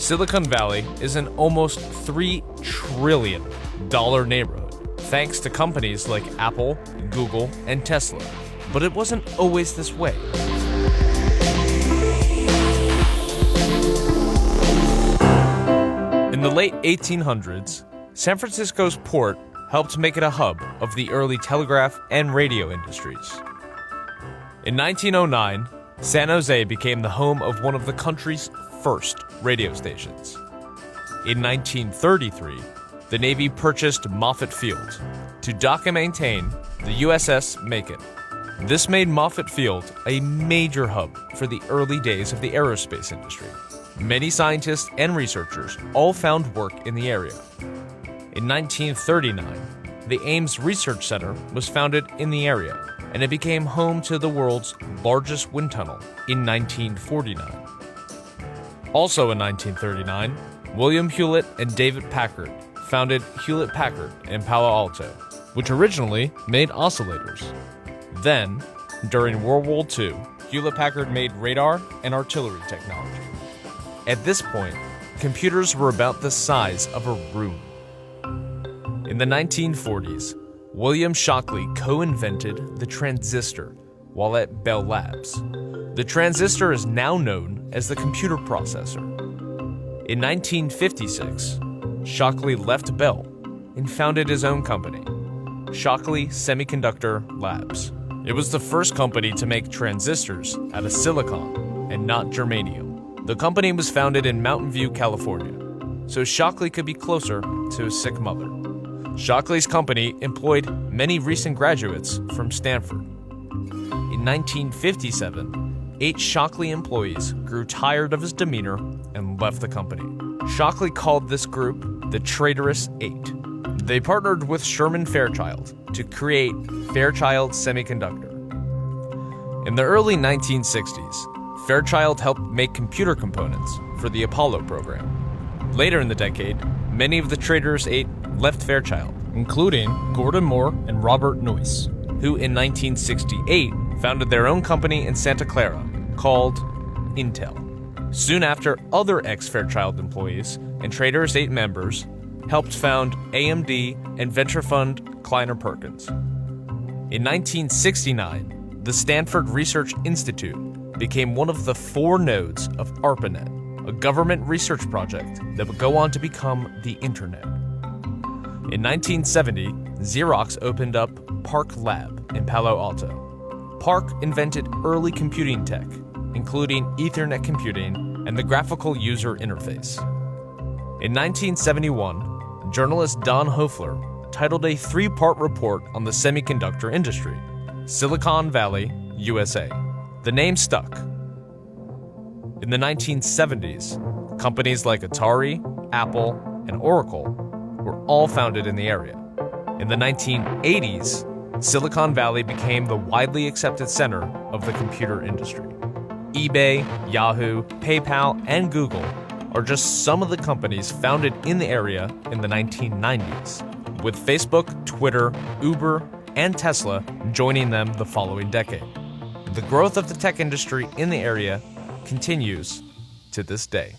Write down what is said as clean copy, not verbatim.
Silicon Valley is an almost $3 trillion neighborhood, thanks to companies like Apple, Google, and Tesla. But it wasn't always this way. In the late 1800s, San Francisco's port helped make it a hub of the early telegraph and radio industries. In 1909, San Jose became the home of one of the country's first radio stations. In 1933, the Navy purchased Moffett Field to dock and maintain the USS Macon. This made Moffett Field a major hub for the early days of the aerospace industry. Many scientists and researchers all found work in the area. In 1939, the Ames Research Center was founded in the area, and it became home to the world's largest wind tunnel in 1949. Also in 1939, William Hewlett and David Packard founded Hewlett-Packard in Palo Alto, which originally made oscillators. Then, during World War II, Hewlett-Packard made radar and artillery technology. At this point, computers were about the size of a room. In the 1940s, William Shockley co-invented the transistor while at Bell Labs. The transistor is now known as the computer processor. In 1956, Shockley left Bell and founded his own company, Shockley Semiconductor Labs. It was the first company to make transistors out of silicon and not germanium. The company was founded in Mountain View, California, so Shockley could be closer to his sick mother. Shockley's company employed many recent graduates from Stanford. In 1957, 8 Shockley employees grew tired of his demeanor and left the company. Shockley called this group the Traitorous Eight. They partnered with Sherman Fairchild to create Fairchild Semiconductor. In the early 1960s, Fairchild helped make computer components for the Apollo program. Later in the decade, many of the Traitorous Eight left Fairchild, including Gordon Moore and Robert Noyce, who in 1968 founded their own company in Santa Clara called Intel. Soon after, other ex-Fairchild employees and Traitorous Eight members helped found AMD and venture fund Kleiner Perkins. In 1969, the Stanford Research Institute became one of the 4 nodes of ARPANET, a government research project that would go on to become the Internet. In 1970, Xerox opened up PARC Lab in Palo Alto. PARC invented early computing tech, including Ethernet computing and the graphical user interface. In 1971, journalist Don Hoefler titled a 3-part report on the semiconductor industry, Silicon Valley, USA. The name stuck. In the 1970s, companies like Atari, Apple, and Oracle were all founded in the area. In the 1980s, Silicon Valley became the widely accepted center of the computer industry. eBay, Yahoo, PayPal, and Google are just some of the companies founded in the area in the 1990s, with Facebook, Twitter, Uber, and Tesla joining them the following decade. The growth of the tech industry in the area continues to this day.